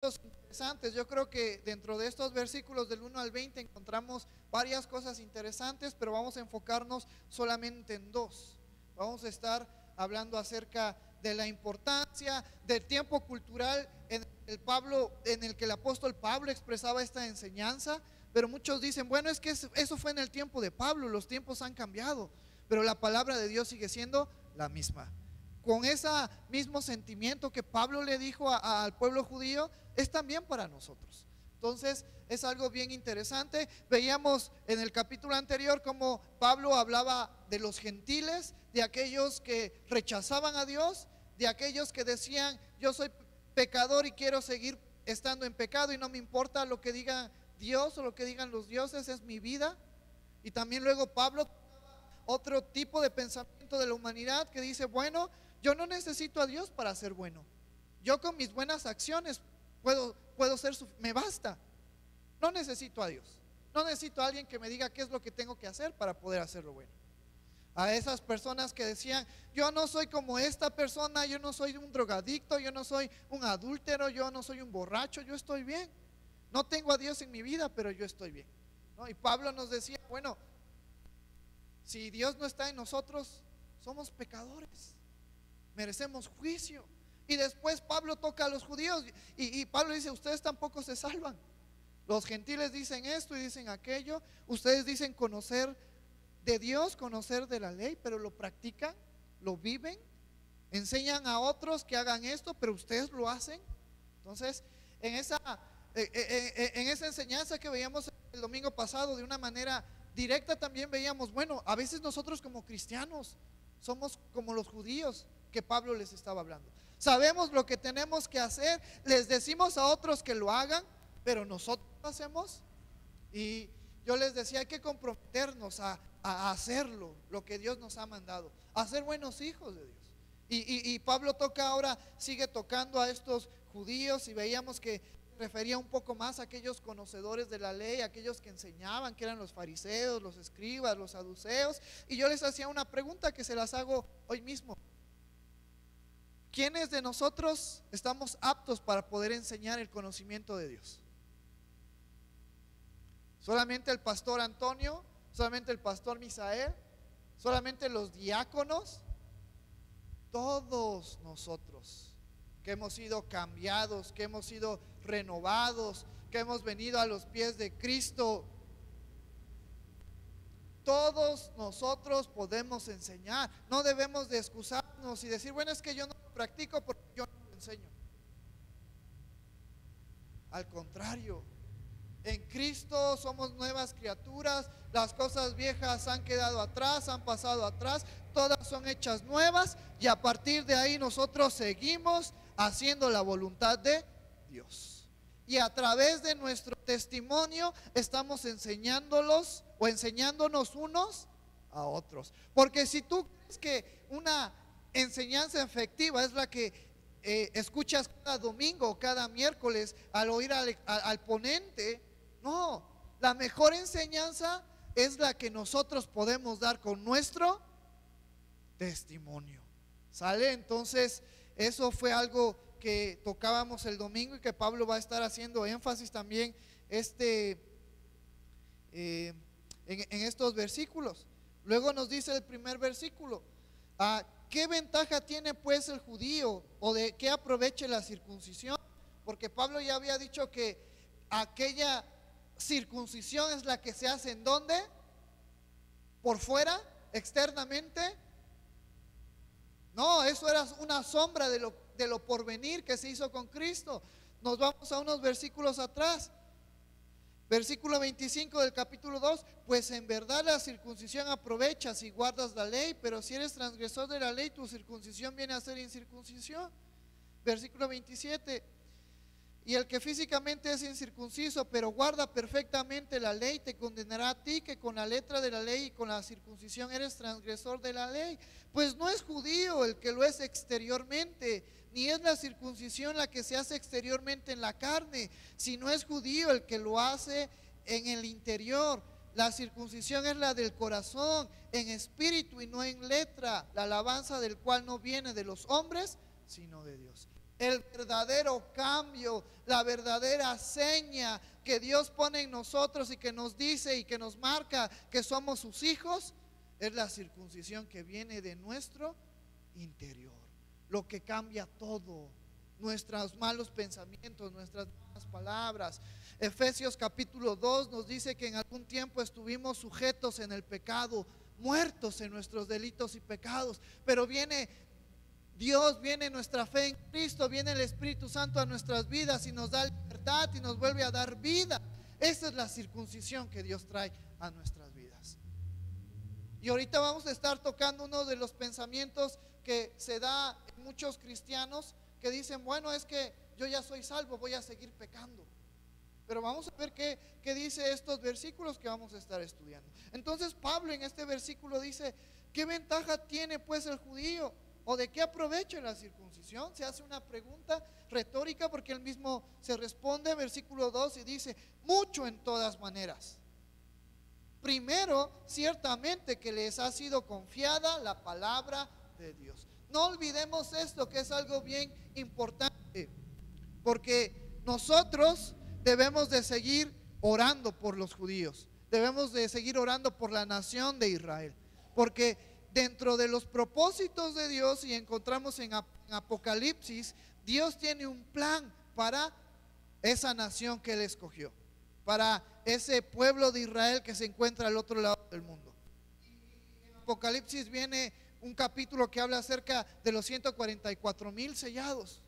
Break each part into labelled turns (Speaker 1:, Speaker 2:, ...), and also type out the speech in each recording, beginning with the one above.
Speaker 1: Interesantes. Yo creo que dentro de estos versículos del 1 al 20 encontramos varias cosas interesantes, pero vamos a enfocarnos solamente en dos. Vamos a estar hablando acerca de la importancia del tiempo cultural en el que el apóstol Pablo expresaba esta enseñanza. Pero muchos dicen, bueno, es que eso fue en el tiempo de Pablo, los tiempos han cambiado, pero la palabra de Dios sigue siendo la misma. Con ese mismo sentimiento que Pablo le dijo al pueblo judío, es también para nosotros. Entonces es algo bien interesante. Veíamos en el capítulo anterior cómo Pablo hablaba de los gentiles, de aquellos que rechazaban a Dios, de aquellos que decían, yo soy pecador y quiero seguir estando en pecado y no me importa lo que diga Dios o lo que digan los dioses, es mi vida. Y también luego Pablo otro tipo de pensamiento de la humanidad que dice, bueno, yo no necesito a Dios para ser bueno. Yo con mis buenas acciones puedo ser, me basta. No necesito a Dios. No necesito a alguien que me diga qué es lo que tengo que hacer para poder hacerlo bueno. A esas personas que decían, yo no soy como esta persona, yo no soy un drogadicto, yo no soy un adúltero, yo no soy un borracho, yo estoy bien. No tengo a Dios en mi vida, pero yo estoy bien, ¿no? Y Pablo nos decía, bueno, si Dios no está en nosotros, somos pecadores, merecemos juicio. Y después Pablo toca a los judíos y Pablo dice, ustedes tampoco se salvan. Los gentiles dicen esto y dicen aquello. Ustedes dicen conocer de Dios, conocer de la ley, pero lo practican, lo viven, enseñan a otros que hagan esto, pero ustedes lo hacen. Entonces, en esa enseñanza que veíamos el domingo pasado, de una manera directa también veíamos, bueno, a veces nosotros como cristianos somos como los judíos que Pablo les estaba hablando. Sabemos lo que tenemos que hacer, les decimos a otros que lo hagan, pero nosotros lo hacemos. Y yo les decía, hay que comprometernos a hacerlo, lo que Dios nos ha mandado, a ser buenos hijos de Dios. Y Pablo sigue tocando a estos judíos, y veíamos que refería un poco más a aquellos conocedores de la ley, aquellos que enseñaban, que eran los fariseos, los escribas, los saduceos. Y yo les hacía una pregunta que se las hago hoy mismo: ¿quiénes de nosotros estamos aptos para poder enseñar el conocimiento de Dios? ¿Solamente el pastor Antonio? ¿Solamente el pastor Misael? ¿Solamente los diáconos? Todos nosotros que hemos sido cambiados, que hemos sido renovados, que hemos venido a los pies de Cristo, todos nosotros podemos enseñar. No debemos de excusarnos y decir, bueno, es que yo no lo practico porque yo no lo enseño. Al contrario, en Cristo somos nuevas criaturas, las cosas viejas han quedado atrás, han pasado atrás, todas son hechas nuevas, y a partir de ahí nosotros seguimos haciendo la voluntad de Dios. Y a través de nuestro testimonio estamos enseñándolos o enseñándonos unos a otros. Porque si tú crees que una enseñanza efectiva es la que escuchas cada domingo o cada miércoles al oír al ponente, no, la mejor enseñanza es la que nosotros podemos dar con nuestro testimonio. ¿Sale? Entonces, eso fue algo que tocábamos el domingo y que Pablo va a estar haciendo énfasis también en estos versículos. Luego nos dice el primer versículo: ¿qué ventaja tiene pues el judío, o de qué aproveche la circuncisión? Porque Pablo ya había dicho que aquella circuncisión es la que se hace ¿en dónde? ¿Por fuera? ¿Externamente? No, eso era una sombra de lo porvenir que se hizo con Cristo. Nos vamos a unos versículos atrás. Versículo 25 del capítulo 2: pues en verdad la circuncisión aprovecha si guardas la ley, pero si eres transgresor de la ley, tu circuncisión viene a ser incircuncisión. Versículo 27: y el que físicamente es incircunciso, pero guarda perfectamente la ley, te condenará a ti, que con la letra de la ley y con la circuncisión eres transgresor de la ley. Pues no es judío el que lo es exteriormente, ni es la circuncisión la que se hace exteriormente en la carne, sino es judío el que lo hace en el interior. La circuncisión es la del corazón, en espíritu y no en letra, la alabanza del cual no viene de los hombres, sino de Dios. el verdadero cambio, la verdadera seña que Dios pone en nosotros y que nos dice y que nos marca que somos sus hijos, es la circuncisión que viene de nuestro interior. Lo que cambia todo, nuestros malos pensamientos, nuestras malas palabras. Efesios capítulo 2 nos dice que en algún tiempo estuvimos sujetos en el pecado, muertos en nuestros delitos y pecados, pero viene Dios, viene nuestra fe en Cristo, viene el Espíritu Santo a nuestras vidas y nos da libertad y nos vuelve a dar vida. Esa es la circuncisión que Dios trae a nuestras vidas. Y ahorita vamos a estar tocando uno de los pensamientos que se da en muchos cristianos que dicen, bueno, es que yo ya soy salvo, voy a seguir pecando. Pero vamos a ver qué dice estos versículos que vamos a estar estudiando. Entonces Pablo en este versículo dice, ¿qué ventaja tiene pues el judío? ¿O de qué aprovecha la circuncisión? Se hace una pregunta retórica porque él mismo se responde, versículo 2, y dice, mucho en todas maneras. Primero, ciertamente que les ha sido confiada la palabra de Dios. No olvidemos esto, que es algo bien importante, porque nosotros debemos de seguir orando por los judíos, debemos de seguir orando por la nación de Israel, porque dentro de los propósitos de Dios, y encontramos en Apocalipsis, Dios tiene un plan para esa nación que Él escogió, para ese pueblo de Israel que se encuentra al otro lado del mundo. En Apocalipsis viene un capítulo que habla acerca de los 144,000 sellados,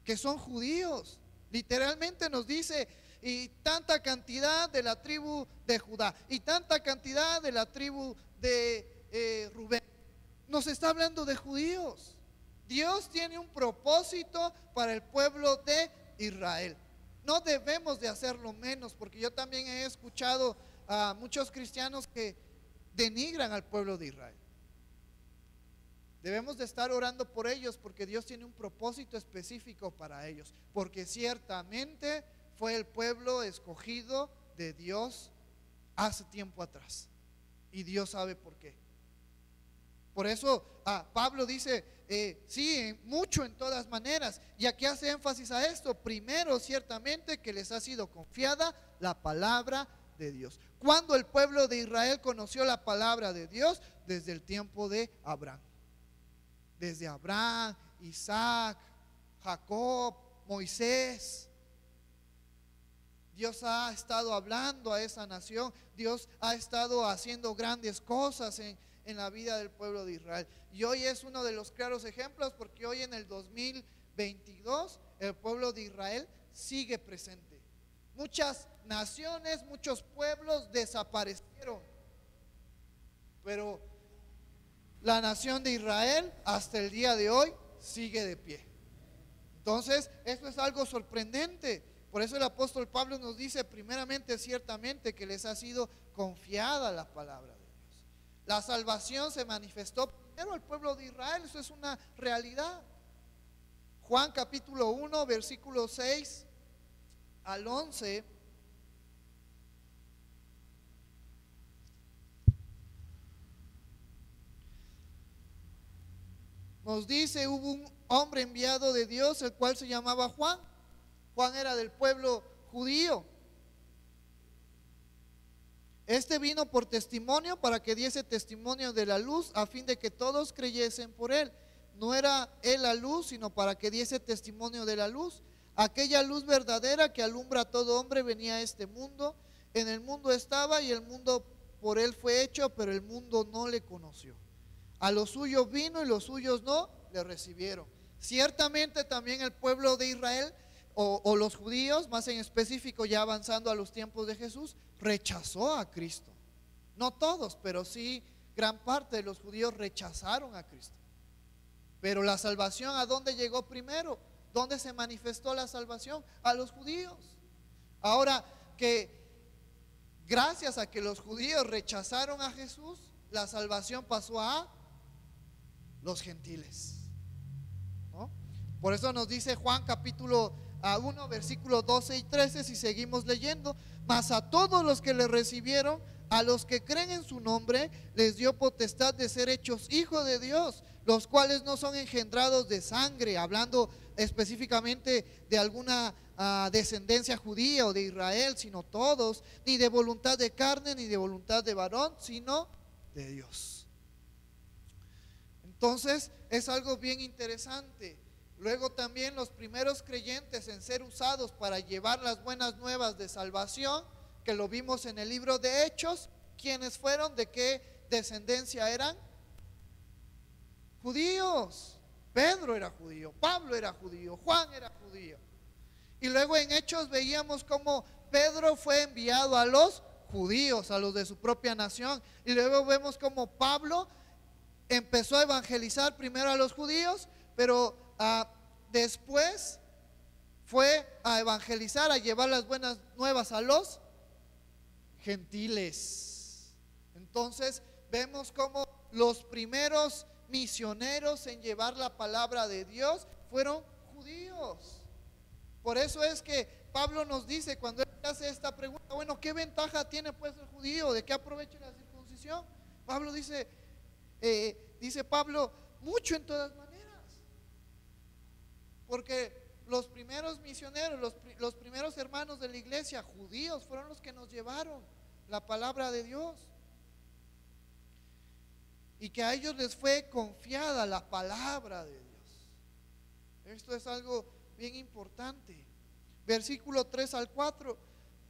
Speaker 1: que son judíos. Literalmente nos dice, y tanta cantidad de la tribu de Judá, y tanta cantidad de la tribu de Rubén. Nos está hablando de judíos. Dios tiene un propósito para el pueblo de Israel. No debemos de hacerlo menos, porque yo también he escuchado a muchos cristianos que denigran al pueblo de Israel. Debemos de estar orando por ellos, porque Dios tiene un propósito específico para ellos, porque ciertamente fue el pueblo escogido de Dios hace tiempo atrás, y Dios sabe por qué. Por eso Pablo dice, sí, mucho en todas maneras. Y aquí hace énfasis a esto. Primero, ciertamente que les ha sido confiada la palabra de Dios. ¿Cuándo el pueblo de Israel conoció la palabra de Dios? Desde el tiempo de Abraham. Desde Abraham, Isaac, Jacob, Moisés. Dios ha estado hablando a esa nación. Dios ha estado haciendo grandes cosas en la vida del pueblo de Israel. Y hoy es uno de los claros ejemplos, porque hoy en el 2022 el pueblo de Israel sigue presente. Muchas naciones, muchos pueblos desaparecieron, pero la nación de Israel hasta el día de hoy sigue de pie. Entonces, esto es algo sorprendente. Por eso el apóstol Pablo nos dice, primeramente, ciertamente que les ha sido confiada la palabra de Dios. La salvación se manifestó primero al pueblo de Israel, eso es una realidad. Juan capítulo 1, versículo 6 al 11. Nos dice, hubo un hombre enviado de Dios, el cual se llamaba Juan. Juan era del pueblo judío. Este vino por testimonio, para que diese testimonio de la luz, a fin de que todos creyesen por él. No era él la luz, sino para que diese testimonio de la luz. Aquella luz verdadera que alumbra a todo hombre venía a este mundo. En el mundo estaba, y el mundo por él fue hecho, pero el mundo no le conoció. A los suyos vino, y los suyos no le recibieron. Ciertamente también el pueblo de Israel, o los judíos, más en específico, ya avanzando a los tiempos de Jesús, rechazó a Cristo. No todos, pero sí gran parte de los judíos rechazaron a Cristo. Pero la salvación, ¿a dónde llegó primero? ¿Dónde se manifestó la salvación? A los judíos. Ahora que gracias a que los judíos rechazaron a Jesús, la salvación pasó a los gentiles, ¿no? Por eso nos dice Juan capítulo 1, versículos 12 y 13, si seguimos leyendo: mas a todos los que le recibieron, a los que creen en su nombre, les dio potestad de ser hechos hijos de Dios, los cuales no son engendrados de sangre, hablando específicamente de alguna descendencia judía o de Israel, sino todos, ni de voluntad de carne, ni de voluntad de varón, sino de Dios. Entonces es algo bien interesante. Luego también los primeros creyentes en ser usados para llevar las buenas nuevas de salvación, que lo vimos en el libro de Hechos, ¿quiénes fueron? ¿De qué descendencia eran? Judíos. Pedro era judío, Pablo era judío, Juan era judío. Y luego en Hechos veíamos cómo Pedro fue enviado a los judíos, a los de su propia nación. Y luego vemos cómo Pablo empezó a evangelizar primero a los judíos, pero después fue a evangelizar, a llevar las buenas nuevas a los gentiles. Entonces vemos cómo los primeros misioneros en llevar la palabra de Dios fueron judíos. Por eso es que Pablo nos dice, cuando él hace esta pregunta, bueno, ¿qué ventaja tiene pues el judío? ¿De qué aprovecha la circuncisión? Pablo dice, Pablo, mucho en todas maneras. Porque los primeros misioneros, los primeros hermanos de la iglesia, judíos, fueron los que nos llevaron la palabra de Dios. Y que a ellos les fue confiada la palabra de Dios. Esto es algo bien importante. Versículo 3 al 4.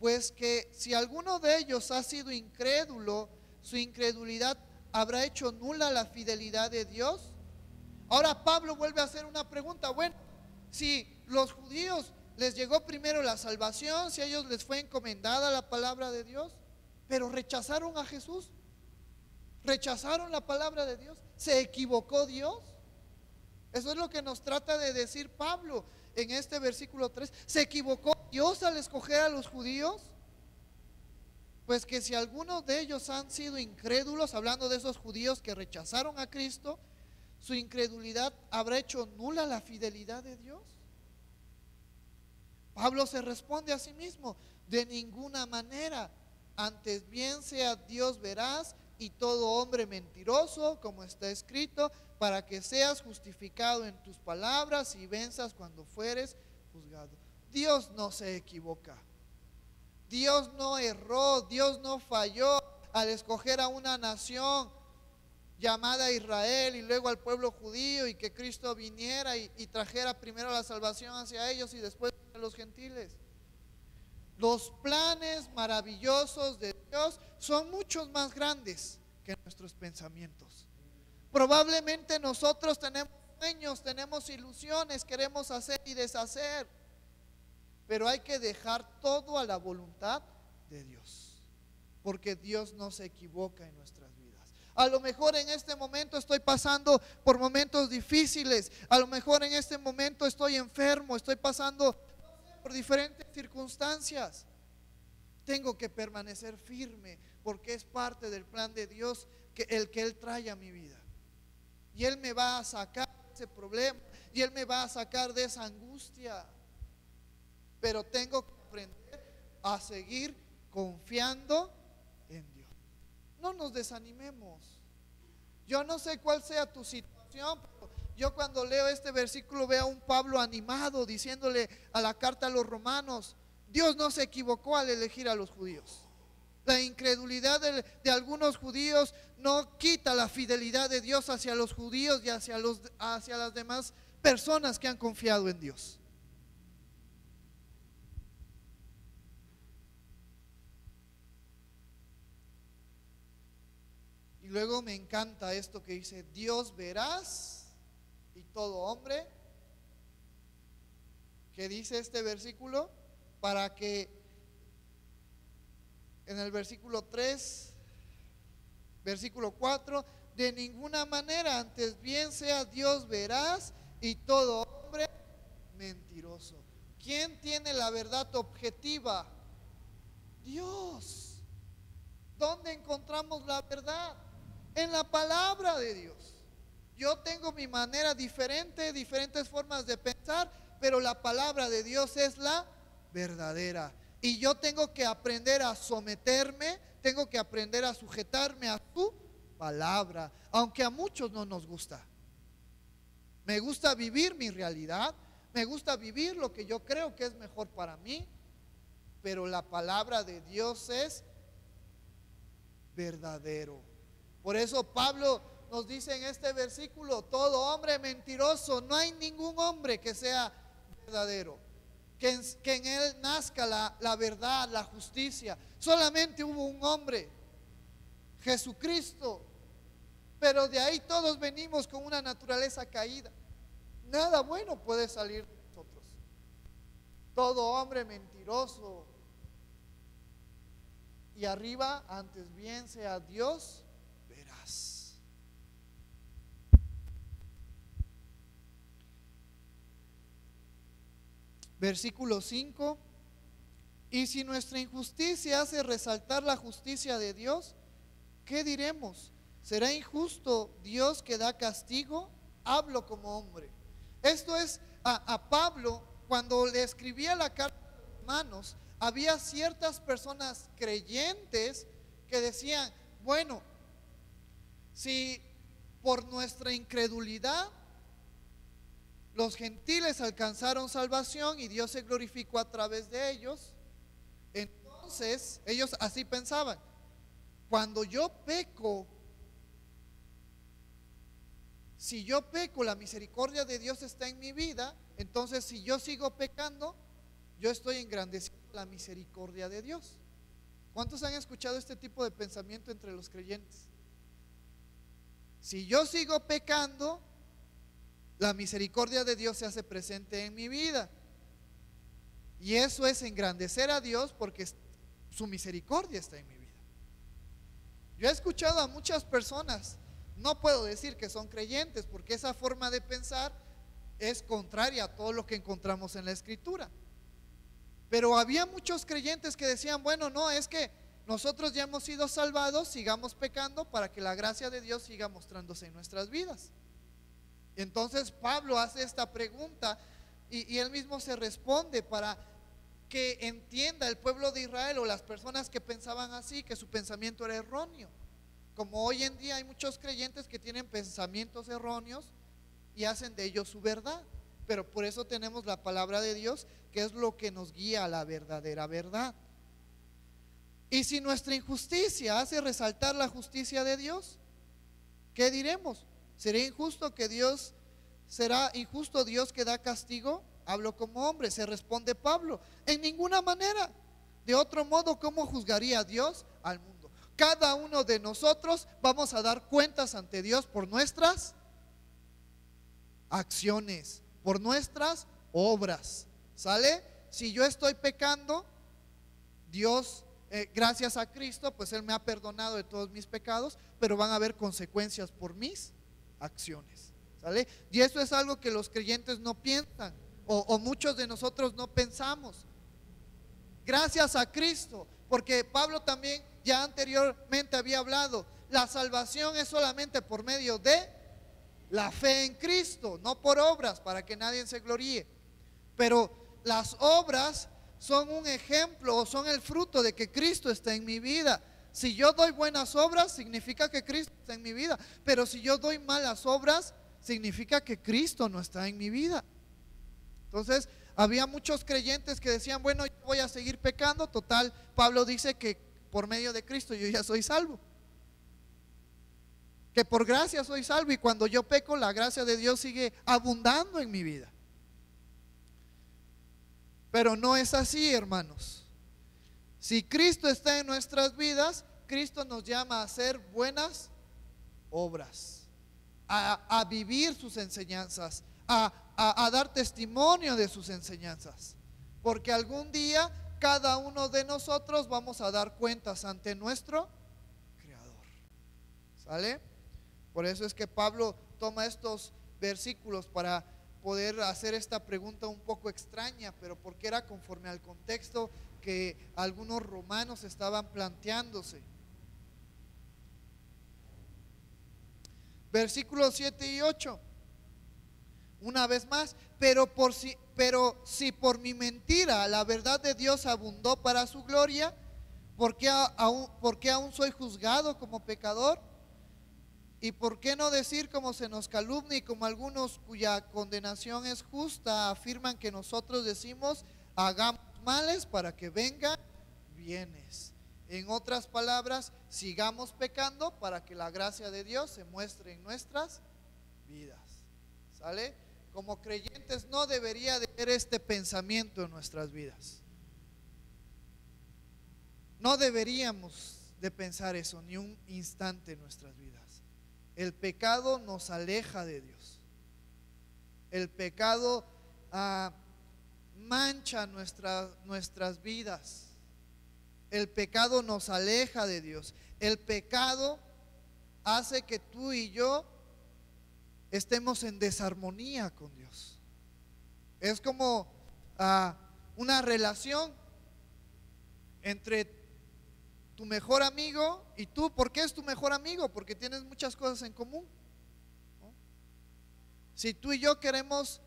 Speaker 1: Pues que si alguno de ellos ha sido incrédulo, su incredulidad habrá hecho nula la fidelidad de Dios. Ahora Pablo vuelve a hacer una pregunta. Bueno, si los judíos les llegó primero la salvación, si a ellos les fue encomendada la palabra de Dios, pero rechazaron a Jesús, rechazaron la palabra de Dios, ¿se equivocó Dios? Eso es lo que nos trata de decir Pablo en este versículo 3. ¿Se equivocó Dios al escoger a los judíos? Pues que si algunos de ellos han sido incrédulos, hablando de esos judíos que rechazaron a Cristo, su incredulidad habrá hecho nula la fidelidad de Dios. Pablo se responde a sí mismo, de ninguna manera, antes bien sea Dios veraz y todo hombre mentiroso, como está escrito, para que seas justificado en tus palabras y venzas cuando fueres juzgado. Dios no se equivoca, Dios no erró, Dios no falló al escoger a una nación llamada Israel y luego al pueblo judío, y que Cristo viniera y trajera primero la salvación hacia ellos y después a los gentiles. Los planes maravillosos de Dios son muchos más grandes que nuestros pensamientos. Probablemente nosotros tenemos sueños, tenemos ilusiones, queremos hacer y deshacer, pero hay que dejar todo a la voluntad de Dios, porque Dios no se equivoca en nuestras vidas. A lo mejor en este momento estoy pasando por momentos difíciles, a lo mejor en este momento estoy enfermo, estoy pasando por diferentes circunstancias. Tengo que permanecer firme, porque es parte del plan de Dios que Él trae a mi vida. Y Él me va a sacar de ese problema, y Él me va a sacar de esa angustia. Pero tengo que aprender a seguir confiando en Dios. No nos desanimemos. Yo no sé cuál sea tu situación, pero yo cuando leo este versículo veo a un Pablo animado diciéndole a la carta a los romanos, Dios no se equivocó al elegir a los judíos. La incredulidad de algunos judíos no quita la fidelidad de Dios hacia los judíos y hacia las demás personas que han confiado en Dios. Y luego me encanta esto que dice, Dios verás y todo hombre. ¿Qué dice este versículo? Para que en el versículo 3, versículo 4, de ninguna manera, antes bien sea Dios veraz y todo hombre mentiroso. ¿Quién tiene la verdad objetiva? Dios. ¿Dónde encontramos la verdad? En la palabra de Dios. Yo tengo mi manera diferente, diferentes formas de pensar, pero la palabra de Dios es la verdadera. Y yo tengo que aprender a someterme, tengo que aprender a sujetarme a su palabra, aunque a muchos no nos gusta. Me gusta vivir mi realidad, me gusta vivir lo que yo creo que es mejor para mí, pero la palabra de Dios es verdadero. Por eso Pablo nos dice en este versículo: todo hombre mentiroso, no hay ningún hombre que sea verdadero, que en él nazca la verdad, la justicia. Solamente hubo un hombre, Jesucristo, pero de ahí todos venimos con una naturaleza caída. Nada bueno puede salir de nosotros. Todo hombre mentiroso. Y arriba, antes bien sea Dios veraz. Versículo 5. Y si nuestra injusticia hace resaltar la justicia de Dios, ¿qué diremos? ¿Será injusto Dios que da castigo? Hablo como hombre. Esto es a Pablo, cuando le escribía la carta a los hermanos, había ciertas personas creyentes que decían: bueno, si por nuestra incredulidad los gentiles alcanzaron salvación y Dios se glorificó a través de ellos, entonces ellos así pensaban: cuando yo peco, si yo peco, la misericordia de Dios está en mi vida. Entonces, si yo sigo pecando, yo estoy engrandeciendo la misericordia de Dios. ¿Cuántos han escuchado este tipo de pensamiento entre los creyentes? Si yo sigo pecando, la misericordia de Dios se hace presente en mi vida. Y eso es engrandecer a Dios, porque su misericordia está en mi vida. Yo he escuchado a muchas personas, no puedo decir que son creyentes, porque esa forma de pensar es contraria a todo lo que encontramos en la Escritura. Pero había muchos creyentes que decían: bueno, no, es que nosotros ya hemos sido salvados, sigamos pecando para que la gracia de Dios siga mostrándose en nuestras vidas. Entonces Pablo hace esta pregunta y él mismo se responde para que entienda el pueblo de Israel, o las personas que pensaban así, que su pensamiento era erróneo. Como hoy en día hay muchos creyentes que tienen pensamientos erróneos y hacen de ellos su verdad. Pero por eso tenemos la palabra de Dios, que es lo que nos guía a la verdadera verdad. Y si nuestra injusticia hace resaltar la justicia de Dios, ¿qué diremos? ¿Será injusto Dios que da castigo? Hablo como hombre, se responde Pablo: en ninguna manera. De otro modo, ¿cómo juzgaría Dios al mundo? Cada uno de nosotros vamos a dar cuentas ante Dios por nuestras acciones, por nuestras obras. ¿Sale? Si yo estoy pecando, Dios, gracias a Cristo, pues Él me ha perdonado de todos mis pecados, pero van a haber consecuencias por mis acciones. ¿Sale? Y eso es algo que los creyentes no piensan, o muchos de nosotros no pensamos. Gracias a Cristo, porque Pablo también ya anteriormente había hablado: la salvación es solamente por medio de la fe en Cristo, no por obras, para que nadie se gloríe. Pero las obras son un ejemplo, o son el fruto de que Cristo está en mi vida. Si yo doy buenas obras, significa que Cristo está en mi vida. Pero si yo doy malas obras, significa que Cristo no está en mi vida. Entonces, había muchos creyentes que decían: bueno, yo voy a seguir pecando, total, Pablo dice que por medio de Cristo yo ya soy salvo, que por gracia soy salvo, y cuando yo peco, la gracia de Dios sigue abundando en mi vida. Pero no es así, hermanos. Si Cristo está en nuestras vidas, Cristo nos llama a hacer buenas obras, a vivir sus enseñanzas, a dar testimonio de sus enseñanzas, porque algún día cada uno de nosotros vamos a dar cuentas ante nuestro Creador. ¿Sale? Por eso es que Pablo toma estos versículos para poder hacer esta pregunta un poco extraña, pero porque era conforme al contexto que algunos romanos estaban planteándose. Versículos 7 y 8. Una vez más: pero si por mi mentira la verdad de Dios abundó para su gloria, ¿por qué aún soy juzgado como pecador? ¿Y por qué no decir como se nos calumnia y como algunos cuya condenación es justa afirman que nosotros decimos hagamos males para que vengan bienes? En otras palabras, sigamos pecando para que la gracia de Dios se muestre en nuestras vidas. ¿Sale? Como creyentes no debería de haber este pensamiento en nuestras vidas. No deberíamos de pensar eso ni un instante en nuestras vidas. El pecado nos aleja de Dios. El pecado mancha nuestras vidas. El pecado nos aleja de Dios. El pecado hace que tú y yo estemos en desarmonía con Dios. Es como una relación entre tu mejor amigo y tú. ¿Por qué es tu mejor amigo? Porque tienes muchas cosas en común, ¿no? Si tú y yo queremos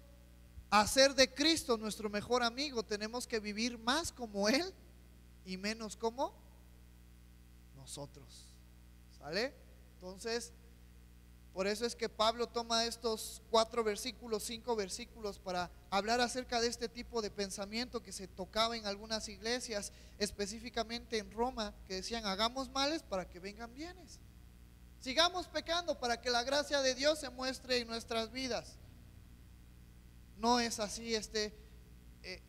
Speaker 1: hacer de Cristo nuestro mejor amigo, tenemos que vivir más como Él y menos como nosotros. ¿Sale? Entonces, por eso es que Pablo toma estos 4 versículos, 5 versículos para hablar acerca de este tipo de pensamiento que se tocaba en algunas iglesias, específicamente en Roma, que decían hagamos males para que vengan bienes. Sigamos pecando para que la gracia de Dios se muestre en nuestras vidas. No es así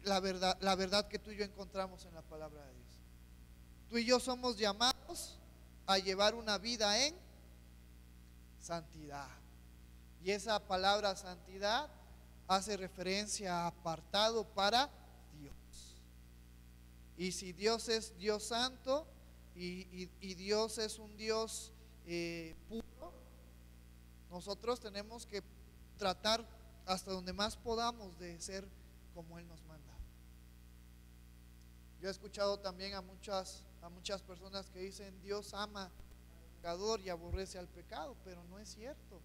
Speaker 1: la verdad que tú y yo encontramos en la palabra de Dios. Tú y yo somos llamados a llevar una vida en santidad. Y esa palabra santidad hace referencia a apartado para Dios. Y si Dios es Dios santo y Dios es un Dios puro, nosotros tenemos que tratar hasta donde más podamos de ser como Él nos manda. Yo he escuchado también a muchas personas que dicen Dios ama al pecador y aborrece al pecado, pero no es cierto.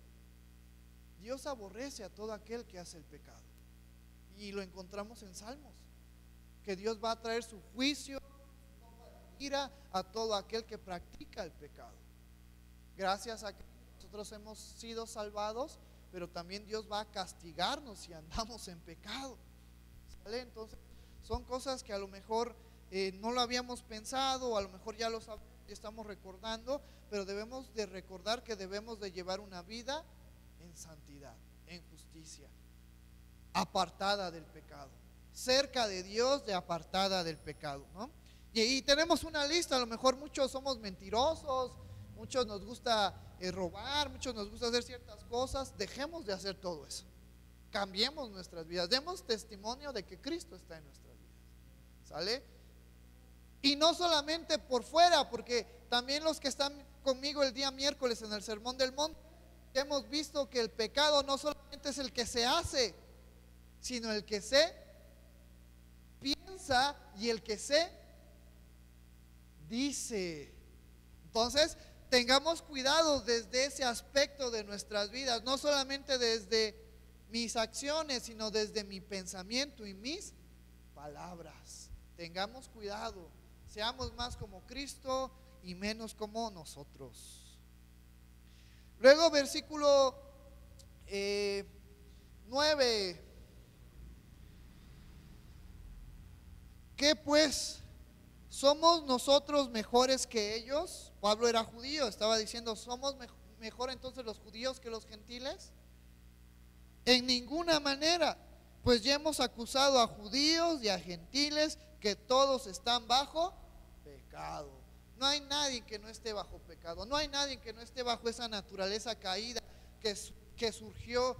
Speaker 1: Dios aborrece a todo aquel que hace el pecado, y lo encontramos en Salmos, que Dios va a traer su juicio, ira a todo aquel que practica el pecado. Gracias a que nosotros hemos sido salvados, pero también Dios va a castigarnos si andamos en pecado. ¿Sale? Entonces son cosas que a lo mejor no lo habíamos pensado, o a lo mejor ya lo sabemos, estamos recordando, pero debemos de recordar que debemos de llevar una vida en santidad, en justicia, apartada del pecado, cerca de Dios, de apartada del pecado, ¿no? Y tenemos una lista. A lo mejor muchos somos mentirosos, muchos nos gusta robar, muchos nos gusta hacer ciertas cosas. Dejemos de hacer todo eso, cambiemos nuestras vidas, demos testimonio de que Cristo está en nuestras vidas. ¿Sale? Y no solamente por fuera, porque también los que están conmigo el día miércoles en el Sermón del Monte, hemos visto que el pecado no solamente es el que se hace, sino el que se piensa y el que se dice. Entonces, tengamos cuidado desde ese aspecto de nuestras vidas, no solamente desde mis acciones, sino desde mi pensamiento y mis palabras. Tengamos cuidado, seamos más como Cristo y menos como nosotros. Luego, versículo 9. ¿Qué pues? ¿Somos nosotros mejores que ellos? Pablo era judío, estaba diciendo, ¿somos mejor entonces los judíos que los gentiles? En ninguna manera, pues ya hemos acusado a judíos y a gentiles que todos están bajo pecado. No hay nadie que no esté bajo pecado, no hay nadie que no esté bajo esa naturaleza caída que surgió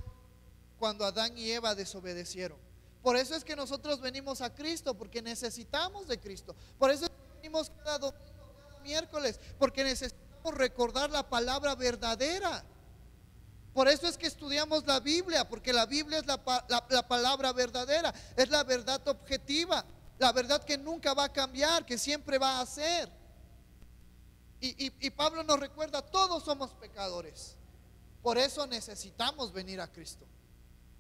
Speaker 1: cuando Adán y Eva desobedecieron. Por eso es que nosotros venimos a Cristo, porque necesitamos de Cristo. Por eso es que venimos cada domingo, cada miércoles, porque necesitamos recordar la palabra verdadera. Por eso es que estudiamos la Biblia, porque la Biblia es la palabra verdadera, es la verdad objetiva, la verdad que nunca va a cambiar, que siempre va a ser. Y Pablo nos recuerda, todos somos pecadores. Por eso necesitamos venir a Cristo.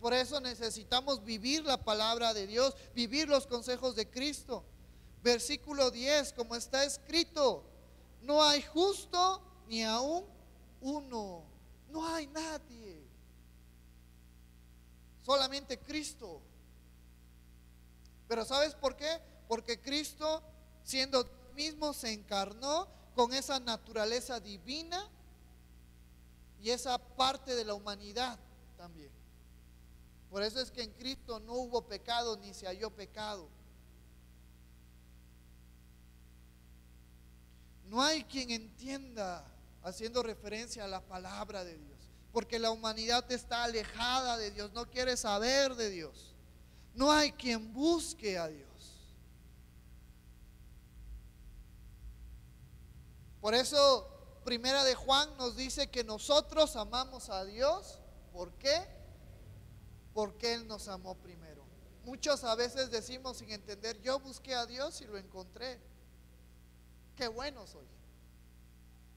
Speaker 1: Por eso necesitamos vivir la palabra de Dios, vivir los consejos de Cristo. Versículo 10, como está escrito, no hay justo ni aún uno. No hay nadie. Solamente Cristo. Pero ¿sabes por qué? Porque Cristo, siendo Dios mismo, se encarnó con esa naturaleza divina y esa parte de la humanidad también. Por eso es que en Cristo no hubo pecado ni se halló pecado. No hay quien entienda, haciendo referencia a la palabra de Dios, porque la humanidad está alejada de Dios, no quiere saber de Dios. No hay quien busque a Dios. Por eso Primera de Juan nos dice que nosotros amamos a Dios. ¿Por qué? Porque Él nos amó primero. Muchos a veces decimos sin entender: yo busqué a Dios y lo encontré. Qué bueno soy.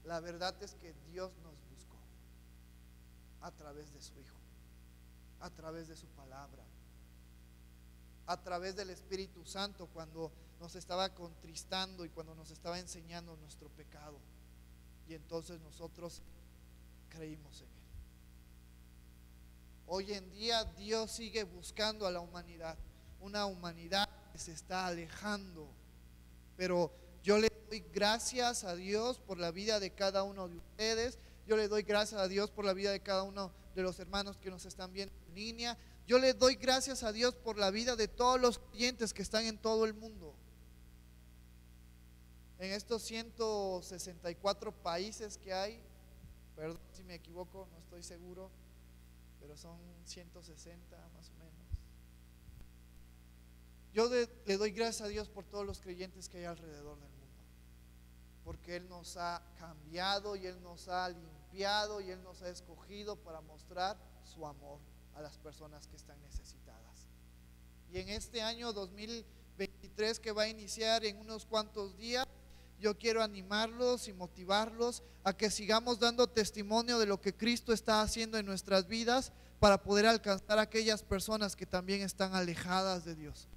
Speaker 1: La verdad es que Dios nos buscó a través de su Hijo, a través de su palabra, a través del Espíritu Santo, cuando nos estaba contristando y cuando nos estaba enseñando nuestro pecado. Y entonces nosotros creímos en Él. Hoy en día Dios sigue buscando a la humanidad, una humanidad que se está alejando. Pero yo le doy gracias a Dios por la vida de cada uno de ustedes. Yo le doy gracias a Dios por la vida de cada uno de los hermanos que nos están viendo en línea. Yo le doy gracias a Dios por la vida de todos los creyentes que están en todo el mundo. En estos 164 países que hay, perdón si me equivoco, no estoy seguro, pero son 160 más o menos. Yo le doy gracias a Dios por todos los creyentes que hay alrededor del mundo, porque Él nos ha cambiado y Él nos ha limpiado y Él nos ha escogido para mostrar su amor a las personas que están necesitadas. Y en este año 2023 que va a iniciar en unos cuantos días, yo quiero animarlos y motivarlos a que sigamos dando testimonio de lo que Cristo está haciendo en nuestras vidas para poder alcanzar a aquellas personas que también están alejadas de Dios.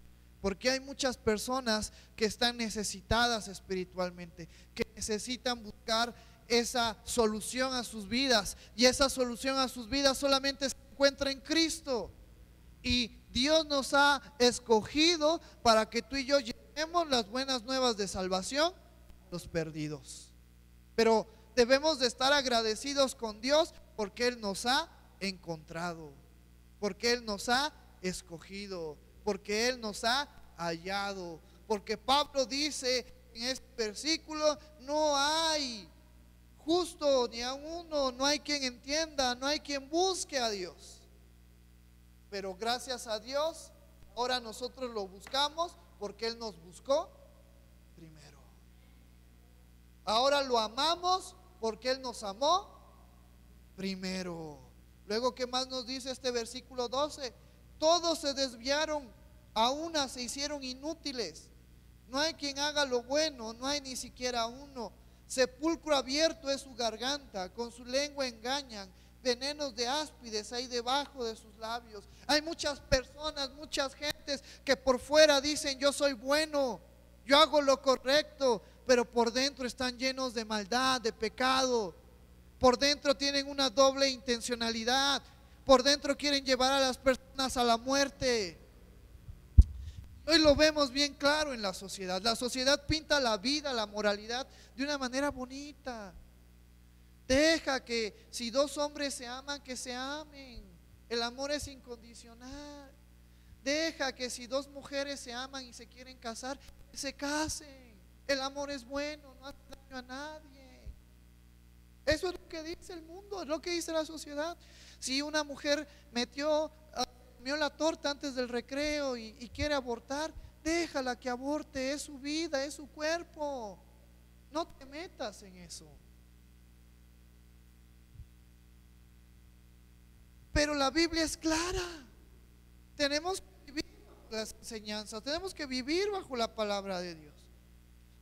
Speaker 1: Porque hay muchas personas que están necesitadas espiritualmente, que necesitan buscar esa solución a sus vidas, y esa solución a sus vidas solamente se encuentra en Cristo. Y Dios nos ha escogido para que tú y yo llevemos las buenas nuevas de salvación a los perdidos. Pero debemos de estar agradecidos con Dios porque Él nos ha encontrado, porque Él nos ha escogido, porque Él nos ha hallado. Porque Pablo dice en este versículo: no hay justo ni a uno, no hay quien entienda, no hay quien busque a Dios. Pero gracias a Dios, ahora nosotros lo buscamos porque Él nos buscó primero. Ahora lo amamos porque Él nos amó primero. Luego, ¿qué más nos dice este versículo 12? Todos se desviaron, a una se hicieron inútiles. No hay quien haga lo bueno, no hay ni siquiera uno. Sepulcro abierto es su garganta, con su lengua engañan. Venenos de áspides hay debajo de sus labios. Hay muchas personas, muchas gentes que por fuera dicen: yo soy bueno, yo hago lo correcto, pero por dentro están llenos de maldad, de pecado. Por dentro tienen una doble intencionalidad. Por dentro quieren llevar a las personas a la muerte. Hoy lo vemos bien claro en la sociedad. La sociedad pinta la vida, la moralidad de una manera bonita. Deja que si dos hombres se aman, que se amen. El amor es incondicional. Deja que si dos mujeres se aman y se quieren casar, que se casen. El amor es bueno, no hace daño a nadie. Eso es lo que dice el mundo, es lo que dice la sociedad. Si una mujer comió la torta antes del recreo y quiere abortar, déjala que aborte, es su vida, es su cuerpo. No te metas en eso. Pero la Biblia es clara. Tenemos que vivir bajo las enseñanzas, tenemos que vivir bajo la palabra de Dios.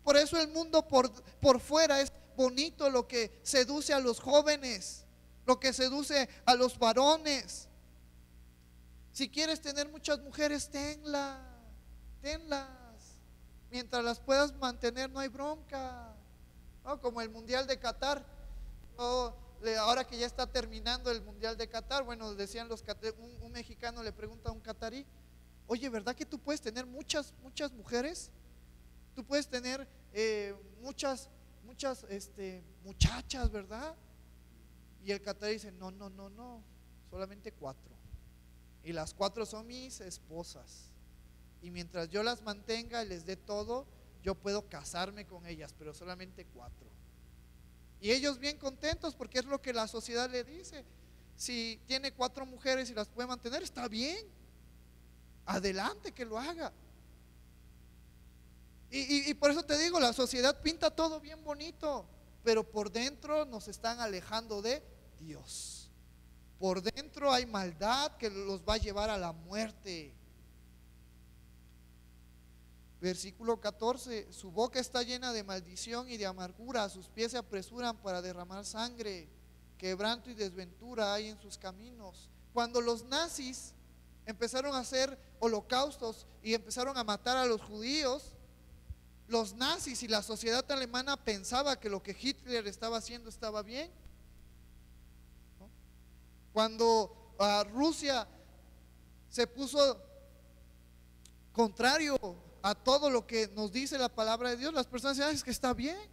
Speaker 1: Por eso el mundo por fuera es bonito, lo que seduce a los jóvenes, lo que seduce a los varones. Si quieres tener muchas mujeres, tenlas. Mientras las puedas mantener, no hay bronca. ¿No? Como el Mundial de Qatar. ahora que ya está terminando el Mundial de Qatar, bueno, decían un mexicano le pregunta a un catarí: oye, ¿verdad que tú puedes tener muchas mujeres? Tú puedes tener muchas muchachas, ¿verdad? Y el catarí dice: no, solamente 4. Y las 4 son mis esposas. Y mientras yo las mantenga y les dé todo, yo puedo casarme con ellas, pero solamente 4. Y ellos bien contentos, porque es lo que la sociedad le dice. Si tiene 4 mujeres y las puede mantener, está bien, adelante, que lo haga. Y por eso te digo, la sociedad pinta todo bien bonito, pero por dentro nos están alejando de Dios. Por dentro hay maldad que los va a llevar a la muerte. Versículo 14: su boca está llena de maldición y de amargura, sus pies se apresuran para derramar sangre, quebranto y desventura hay en sus caminos. Cuando los nazis empezaron a hacer holocaustos y empezaron a matar a los judíos, los nazis y la sociedad alemana pensaba que lo que Hitler estaba haciendo estaba bien, ¿no? Cuando Rusia se puso contrario a todo lo que nos dice la palabra de Dios, las personas dicen: es que está bien,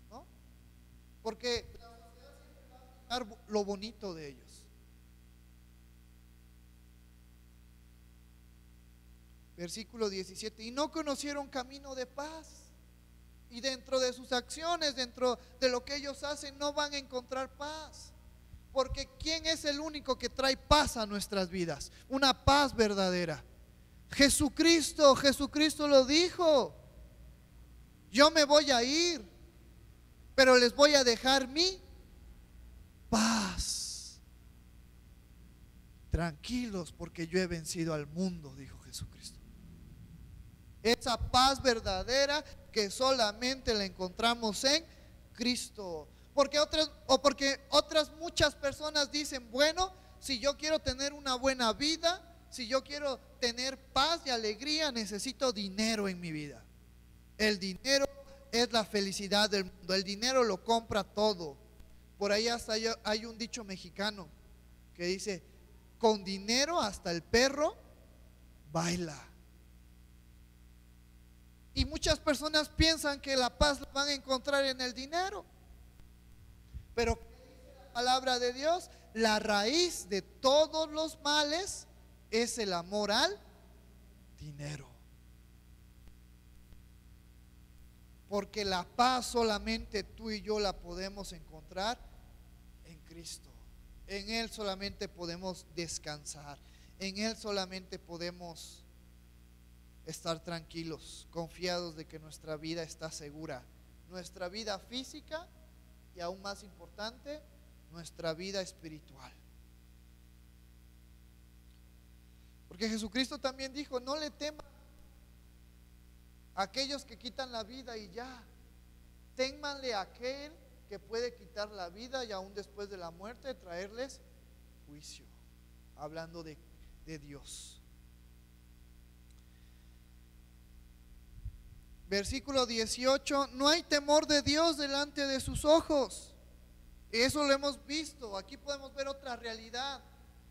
Speaker 1: ¿no? Porque la sociedad siempre va a buscar lo bonito de ellos. Versículo 17: y no conocieron camino de paz. Y dentro de sus acciones, dentro de lo que ellos hacen, no van a encontrar paz. Porque ¿quién es el único que trae paz a nuestras vidas? Una paz verdadera. Jesucristo lo dijo: yo me voy a ir, pero les voy a dejar mi paz. Tranquilos, porque yo he vencido al mundo, dijo Jesucristo. Esa paz verdadera que solamente la encontramos en Cristo. Porque otras muchas personas dicen: bueno, si yo quiero tener una buena vida, si yo quiero tener paz y alegría, necesito dinero en mi vida. El dinero es la felicidad del mundo. El dinero lo compra todo. Por ahí hasta hay un dicho mexicano que dice: con dinero hasta el perro baila. Y muchas personas piensan que la paz la van a encontrar en el dinero. Pero ¿qué dice la palabra de Dios? La raíz de todos los males es el amor al dinero. Porque la paz solamente tú y yo la podemos encontrar en Cristo. En Él solamente podemos descansar. En Él solamente podemos estar tranquilos, confiados de que nuestra vida está segura. Nuestra vida física y, aún más importante, nuestra vida espiritual. Porque Jesucristo también dijo: no le teman a aquellos que quitan la vida y ya. Témanle a aquel que puede quitar la vida y aún después de la muerte traerles juicio. Hablando de Dios. Versículo 18: no hay temor de Dios delante de sus ojos. Eso lo hemos visto. Aquí podemos ver otra realidad,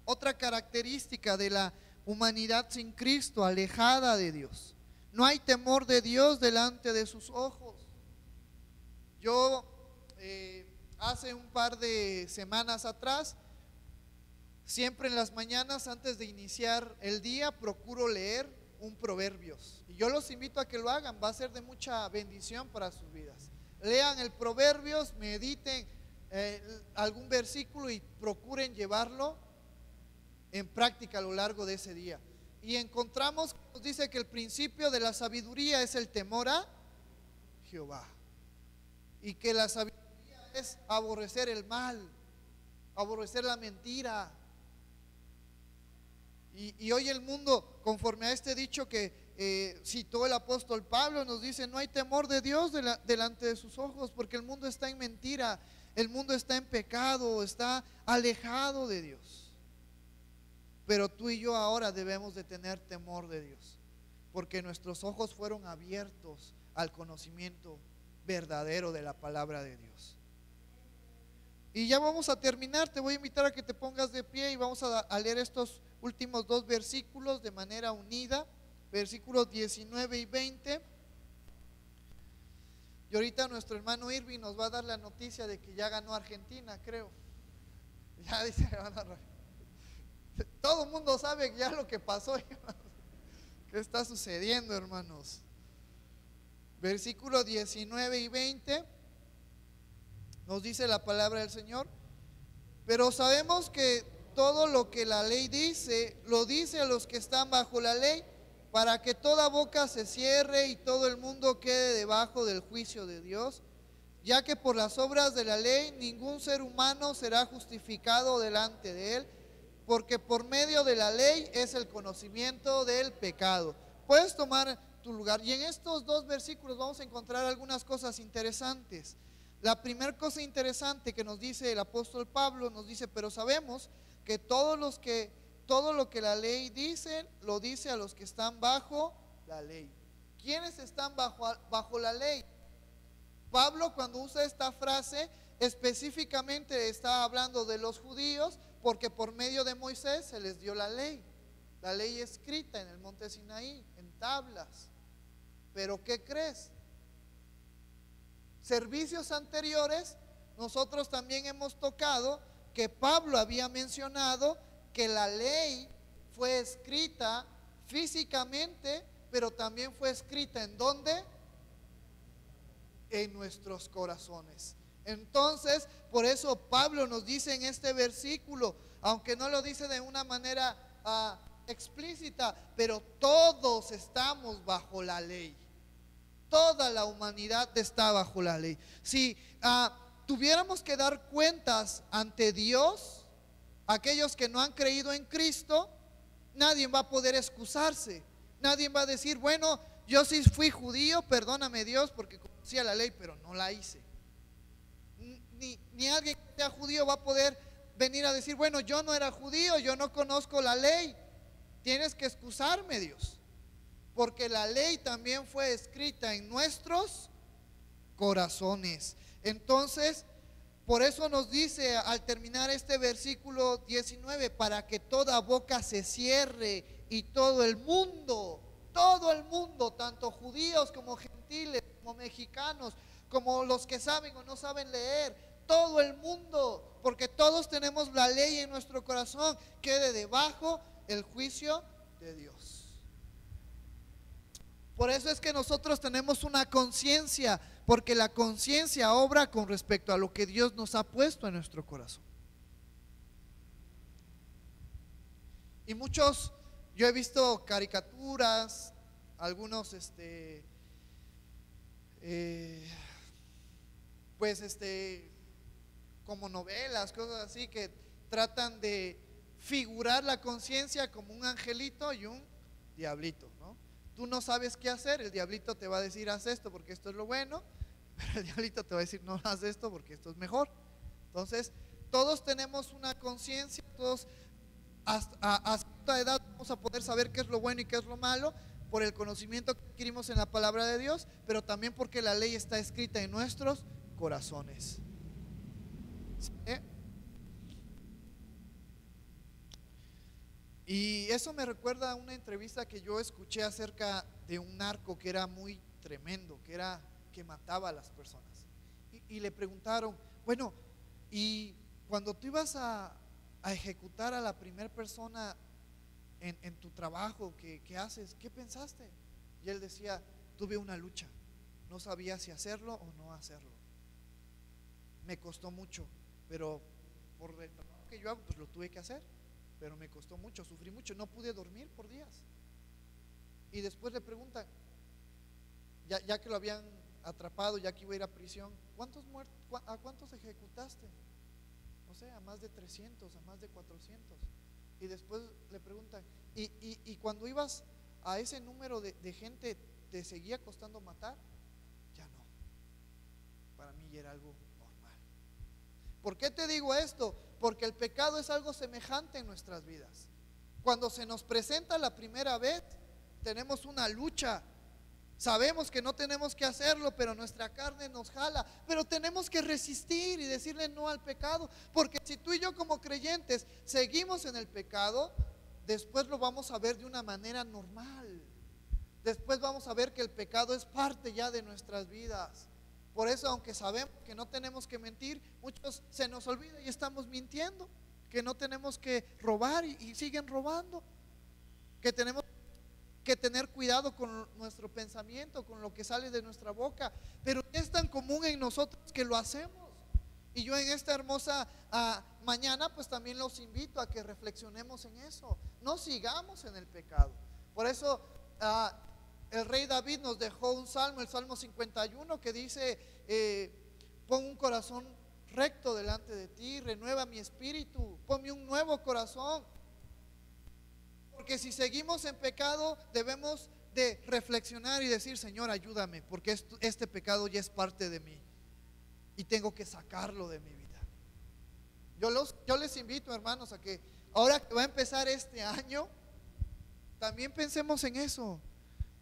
Speaker 1: otra característica de la humanidad sin Cristo, alejada de Dios. No hay temor de Dios delante de sus ojos. Yo hace un par de semanas atrás, siempre en las mañanas antes de iniciar el día, procuro leer un Proverbios. Y yo los invito a que lo hagan, va a ser de mucha bendición para sus vidas. Lean el Proverbios, mediten algún versículo y procuren llevarlo en práctica a lo largo de ese día. Y encontramos que nos dice que el principio de la sabiduría es el temor a Jehová. Y que la sabiduría es aborrecer el mal, aborrecer la mentira. Y hoy el mundo, conforme a este dicho que citó el apóstol Pablo, nos dice: no hay temor de Dios delante de sus ojos, porque el mundo está en mentira, el mundo está en pecado, está alejado de Dios. Pero tú y yo ahora debemos de tener temor de Dios, porque nuestros ojos fueron abiertos al conocimiento verdadero de la palabra de Dios. Y ya vamos a terminar, te voy a invitar a que te pongas de pie y vamos a leer estos últimos dos versículos de manera unida, versículos 19 y 20. Y ahorita nuestro hermano Irving nos va a dar la noticia de que ya ganó Argentina, creo. Ya dice, todo el mundo sabe ya lo que pasó, hermanos. ¿Qué está sucediendo, hermanos? Versículos 19 y 20 nos dice la palabra del Señor: pero sabemos que todo lo que la ley dice, lo dice a los que están bajo la ley, para que toda boca se cierre y todo el mundo quede debajo del juicio de Dios, ya que por las obras de la ley ningún ser humano será justificado delante de él, porque por medio de la ley es el conocimiento del pecado. Puedes tomar tu lugar. Y en estos dos versículos vamos a encontrar algunas cosas interesantes. La primera cosa interesante que nos dice el apóstol Pablo, nos dice: pero sabemos que todo lo que la ley dice, lo dice a los que están bajo la ley. ¿Quiénes están bajo la ley? Pablo, cuando usa esta frase, específicamente está hablando de los judíos, porque por medio de Moisés se les dio la ley escrita en el monte Sinaí, en tablas. Pero ¿qué crees? Servicios anteriores, nosotros también hemos tocado que Pablo había mencionado que la ley fue escrita físicamente, pero también fue escrita ¿en dónde? En nuestros corazones. Entonces, por eso Pablo nos dice en este versículo, aunque no lo dice de una manera explícita, pero todos estamos bajo la ley. Toda la humanidad está bajo la ley. Si tuviéramos que dar cuentas ante Dios, aquellos que no han creído en Cristo, nadie va a poder excusarse. Nadie va a decir: bueno, yo sí fui judío, perdóname Dios porque conocía la ley, pero no la hice. Ni alguien que sea judío va a poder venir a decir: bueno, yo no era judío, yo no conozco la ley. Tienes que excusarme, Dios, porque la ley también fue escrita en nuestros corazones. Entonces, por eso nos dice al terminar este versículo 19: para que toda boca se cierre y todo el mundo, tanto judíos como gentiles, como mexicanos, como los que saben o no saben leer, todo el mundo, porque todos tenemos la ley en nuestro corazón, quede debajo el juicio de Dios. Por eso es que nosotros tenemos una conciencia, porque la conciencia obra con respecto a lo que Dios nos ha puesto en nuestro corazón. Y muchos, yo he visto caricaturas, algunos como novelas, cosas así, que tratan de figurar la conciencia como un angelito y un diablito, ¿no? Tú no sabes qué hacer, el diablito te va a decir: haz esto porque esto es lo bueno, pero el diablito te va a decir: no, haz esto porque esto es mejor. Entonces, todos tenemos una conciencia, todos a cierta edad vamos a poder saber qué es lo bueno y qué es lo malo, por el conocimiento que adquirimos en la palabra de Dios, pero también porque la ley está escrita en nuestros corazones. ¿Sí? Y eso me recuerda a una entrevista que yo escuché acerca de un narco que era muy tremendo, que mataba a las personas. Y le preguntaron: bueno, y cuando tú ibas a ejecutar a la primera persona en tu trabajo, ¿qué haces? ¿Qué pensaste? Y él decía: tuve una lucha, no sabía si hacerlo o no hacerlo. Me costó mucho, pero por el trabajo que yo hago, pues lo tuve que hacer. Pero me costó mucho, sufrí mucho, no pude dormir por días. Y después le preguntan, ya que lo habían atrapado, ya que iba a ir a prisión: ¿a cuántos ejecutaste? No sé, a más de 300, a más de 400. Y después le preguntan: ¿y cuando ibas a ese número de gente, te seguía costando matar? Ya no, para mí ya era algo normal. ¿Por qué te digo esto? Porque el pecado es algo semejante en nuestras vidas. Cuando se nos presenta la primera vez, tenemos una lucha. Sabemos que no tenemos que hacerlo, pero nuestra carne nos jala. Pero tenemos que resistir y decirle no al pecado, porque si tú y yo como creyentes seguimos en el pecado, después lo vamos a ver de una manera normal. Después vamos a ver que el pecado es parte ya de nuestras vidas. Por eso, aunque sabemos que no tenemos que mentir, muchos se nos olvida y estamos mintiendo, que no tenemos que robar y siguen robando, que tenemos que tener cuidado con nuestro pensamiento, con lo que sale de nuestra boca, pero es tan común en nosotros que lo hacemos. Y yo en esta hermosa mañana pues también los invito a que reflexionemos en eso, no sigamos en el pecado. Por eso el rey David nos dejó un salmo, el Salmo 51, que dice, pon un corazón recto delante de ti, renueva mi espíritu, ponme un nuevo corazón. Porque si seguimos en pecado, debemos de reflexionar y decir, Señor, ayúdame, porque este pecado ya es parte de mí y tengo que sacarlo de mi vida. Yo les invito, hermanos, a que ahora que va a empezar este año, también pensemos en eso.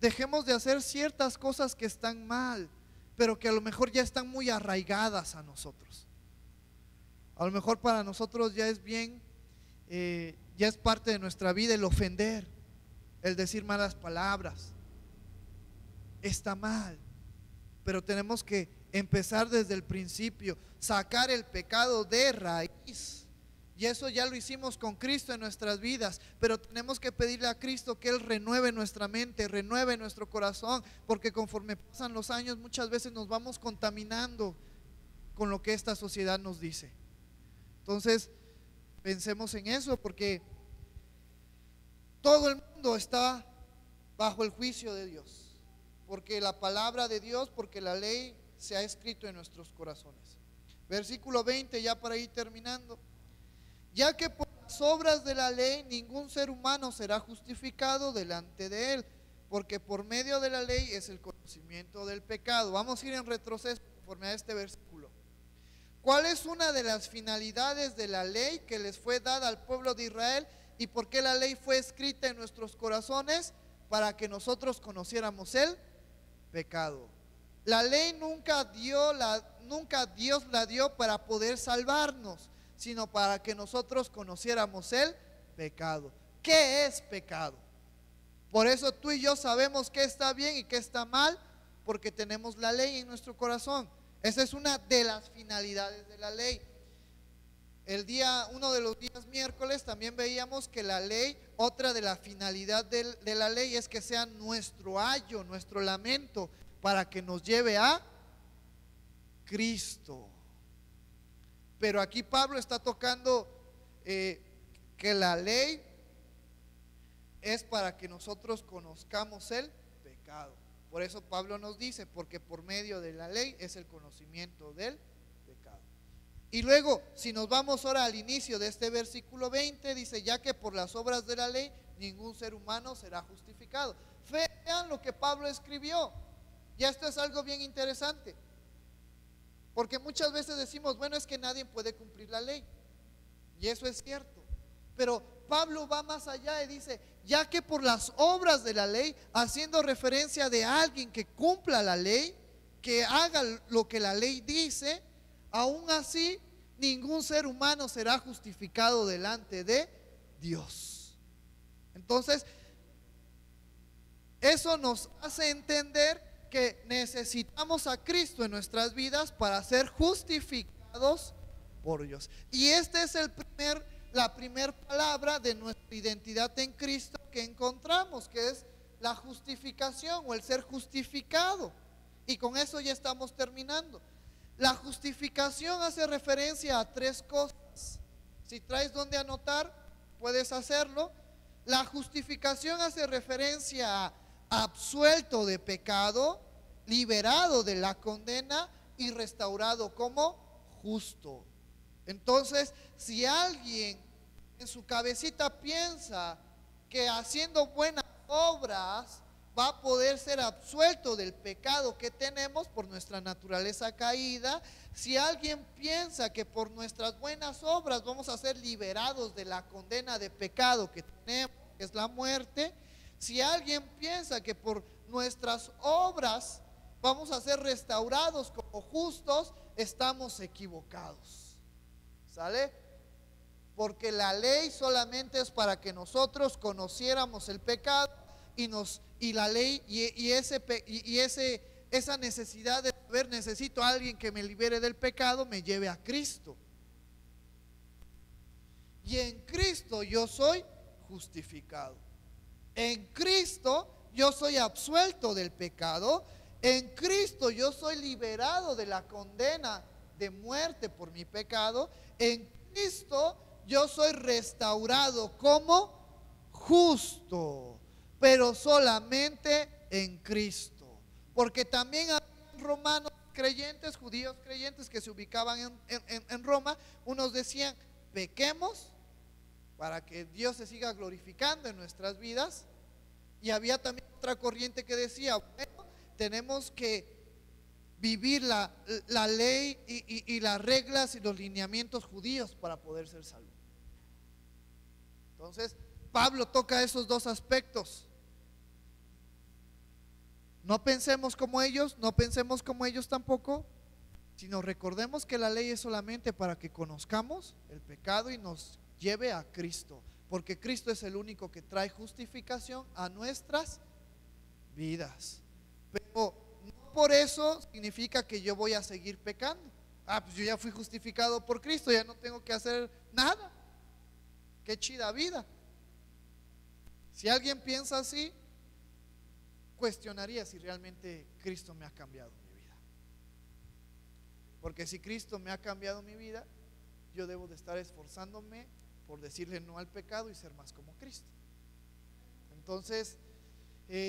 Speaker 1: Dejemos de hacer ciertas cosas que están mal, pero que a lo mejor ya están muy arraigadas a nosotros. A lo mejor para nosotros ya es bien, ya es parte de nuestra vida el ofender, el decir malas palabras. Está mal, pero tenemos que empezar desde el principio, sacar el pecado de raíz. Y eso ya lo hicimos con Cristo en nuestras vidas, pero tenemos que pedirle a Cristo que Él renueve nuestra mente, renueve nuestro corazón, porque conforme pasan los años muchas veces nos vamos contaminando con lo que esta sociedad nos dice. Entonces pensemos en eso, porque todo el mundo está bajo el juicio de Dios, porque la palabra de Dios, porque la ley se ha escrito en nuestros corazones. Versículo 20, ya para ir terminando. Ya que por las obras de la ley ningún ser humano será justificado delante de él, porque por medio de la ley es el conocimiento del pecado. Vamos a ir en retroceso conforme a este versículo. ¿Cuál es una de las finalidades de la ley que les fue dada al pueblo de Israel? ¿Y por qué la ley fue escrita en nuestros corazones? Para que nosotros conociéramos el pecado. La ley nunca Dios la dio para poder salvarnos, sino para que nosotros conociéramos el pecado. ¿Qué es pecado? Por eso tú y yo sabemos qué está bien y qué está mal, porque tenemos la ley en nuestro corazón. Esa es una de las finalidades de la ley. Uno de los días miércoles también veíamos que la ley, otra de la finalidad de la ley es que sea nuestro ayo, nuestro lamento, para que nos lleve a Cristo. Pero aquí Pablo está tocando que la ley es para que nosotros conozcamos el pecado. Por eso Pablo nos dice, porque por medio de la ley es el conocimiento del pecado. Y luego, si nos vamos ahora al inicio de este versículo 20, dice, ya que por las obras de la ley ningún ser humano será justificado. Vean lo que Pablo escribió. Y esto es algo bien interesante, porque muchas veces decimos, bueno, es que nadie puede cumplir la ley, y eso es cierto, pero Pablo va más allá y dice, ya que por las obras de la ley, haciendo referencia de alguien que cumpla la ley, que haga lo que la ley dice, aún así ningún ser humano será justificado delante de Dios. Entonces, eso nos hace entender que necesitamos a Cristo en nuestras vidas para ser justificados por Dios. Y esta es la primera palabra de nuestra identidad en Cristo que encontramos, que es la justificación o el ser justificado. Y con eso ya estamos terminando. La justificación hace referencia a tres cosas. Si traes donde anotar, puedes hacerlo. La justificación hace referencia a absuelto de pecado, liberado de la condena y restaurado como justo. Entonces, si alguien en su cabecita piensa que haciendo buenas obras va a poder ser absuelto del pecado que tenemos por nuestra naturaleza caída, si alguien piensa que por nuestras buenas obras vamos a ser liberados de la condena de pecado que tenemos, que es la muerte, Si alguien piensa que por nuestras obras vamos a ser restaurados como justos, estamos equivocados. ¿Sale? Porque la ley solamente es para que nosotros conociéramos el pecado y la ley esa necesidad de saber, necesito a alguien que me libere del pecado, me lleve a Cristo. Y en Cristo yo soy justificado. En Cristo yo soy absuelto del pecado. En Cristo yo soy liberado de la condena de muerte por mi pecado. En Cristo yo soy restaurado como justo, pero solamente en Cristo. Porque también había romanos creyentes, judíos creyentes que se ubicaban en Roma. Unos decían, pequemos para que Dios se siga glorificando en nuestras vidas. Y había también otra corriente que decía, bueno, tenemos que vivir la ley y las reglas y los lineamientos judíos para poder ser salvos. Entonces, Pablo toca esos dos aspectos. No pensemos como ellos, no pensemos como ellos tampoco, sino recordemos que la ley es solamente para que conozcamos el pecado y nos lleve a Cristo, porque Cristo es el único que trae justificación a nuestras vidas. Pero no por eso significa que yo voy a seguir pecando. Pues yo ya fui justificado por Cristo, ya no tengo que hacer nada. Qué chida vida. Si alguien piensa así, cuestionaría si realmente Cristo me ha cambiado mi vida. Porque si Cristo me ha cambiado mi vida, yo debo de estar esforzándome por decirle no al pecado y ser más como Cristo. Entonces,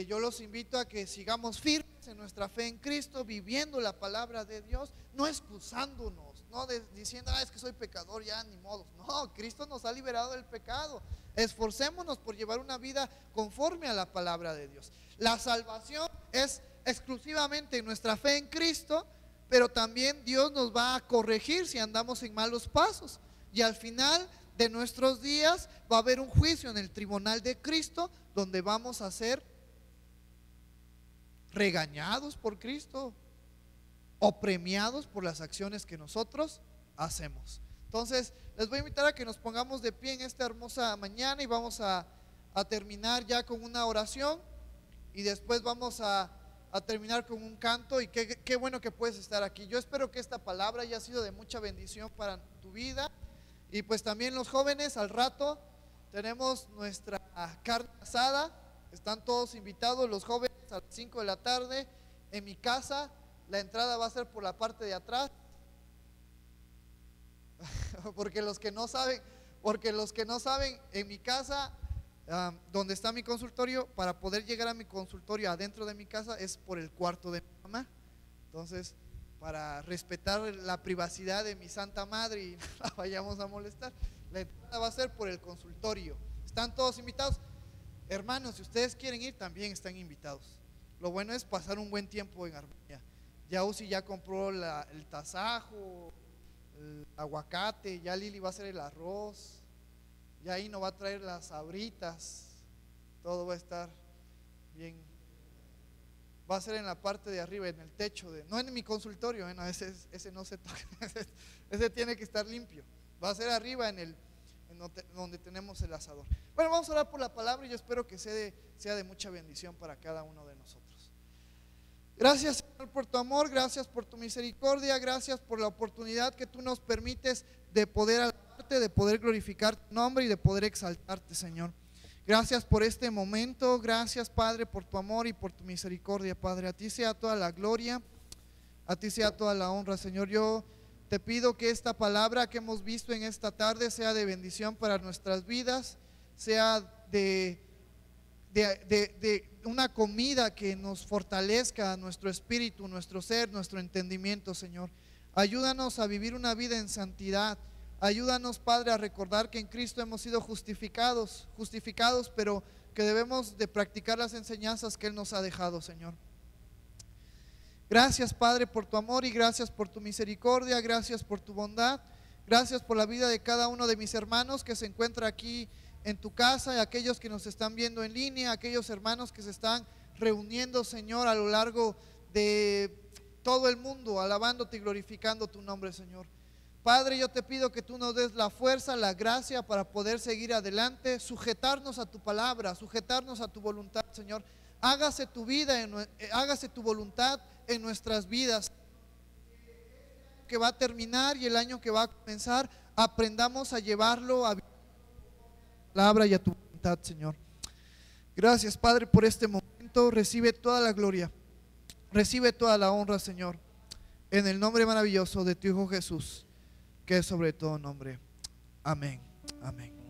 Speaker 1: yo los invito a que sigamos firmes en nuestra fe en Cristo, viviendo la palabra de Dios, no excusándonos, no diciendo, es que soy pecador, ya ni modo. No, Cristo nos ha liberado del pecado. Esforcémonos por llevar una vida conforme a la palabra de Dios. La salvación es exclusivamente en nuestra fe en Cristo, pero también Dios nos va a corregir si andamos en malos pasos. Y al final de nuestros días va a haber un juicio en el tribunal de Cristo, donde vamos a ser regañados por Cristo o premiados por las acciones que nosotros hacemos. Entonces, les voy a invitar a que nos pongamos de pie en esta hermosa mañana y vamos a terminar ya con una oración y después vamos a terminar con un canto. Y qué bueno que puedes estar aquí. Yo espero que esta palabra haya sido de mucha bendición para tu vida. Y pues también los jóvenes, al rato tenemos nuestra carne asada. Están todos invitados los jóvenes a las 5 de la tarde en mi casa. La entrada va a ser por la parte de atrás. Porque los que no saben, en mi casa, donde está mi consultorio, para poder llegar a mi consultorio adentro de mi casa es por el cuarto de mi mamá. Entonces, para respetar la privacidad de mi santa madre y no la vayamos a molestar, la entrada va a ser por el consultorio. Están todos invitados. Hermanos, si ustedes quieren ir, también están invitados. Lo bueno es pasar un buen tiempo en armonía. Ya Uzi ya compró el tasajo, el aguacate, ya Lili va a hacer el arroz, ya Ino va a traer las sabritas, todo va a estar bien. Va a ser en la parte de arriba, en el techo, no en mi consultorio, no, ese no se toca, ese tiene que estar limpio. Va a ser arriba en donde tenemos el asador. Bueno, vamos a orar por la palabra y yo espero que sea de mucha bendición para cada uno de nosotros. Gracias, Señor, por tu amor, gracias por tu misericordia, gracias por la oportunidad que tú nos permites de poder alabarte, de poder glorificar tu nombre y de poder exaltarte, Señor. Gracias por este momento, gracias, Padre, por tu amor y por tu misericordia, Padre. A ti sea toda la gloria, a ti sea toda la honra, Señor. Yo te pido que esta palabra que hemos visto en esta tarde sea de bendición para nuestras vidas, sea de una comida que nos fortalezca nuestro espíritu, nuestro ser, nuestro entendimiento, Señor. Ayúdanos a vivir una vida en santidad. Ayúdanos, Padre, a recordar que en Cristo hemos sido justificados, pero que debemos de practicar las enseñanzas que Él nos ha dejado, Señor. Gracias, Padre, por tu amor y gracias por tu misericordia, gracias por tu bondad, gracias por la vida de cada uno de mis hermanos que se encuentra aquí en tu casa, y aquellos que nos están viendo en línea, aquellos hermanos que se están reuniendo, Señor, a lo largo de todo el mundo, alabándote y glorificando tu nombre, Señor. Padre, yo te pido que tú nos des la fuerza, la gracia para poder seguir adelante, sujetarnos a tu palabra, sujetarnos a tu voluntad, Señor. Hágase tu vida, hágase tu voluntad en nuestras vidas. Que va a terminar y el año que va a comenzar, aprendamos a llevarlo a tu palabra y a tu voluntad, Señor. Gracias, Padre, por este momento. Recibe toda la gloria, recibe toda la honra, Señor, en el nombre maravilloso de tu Hijo Jesús, que es sobre todo nombre. Amén, amén.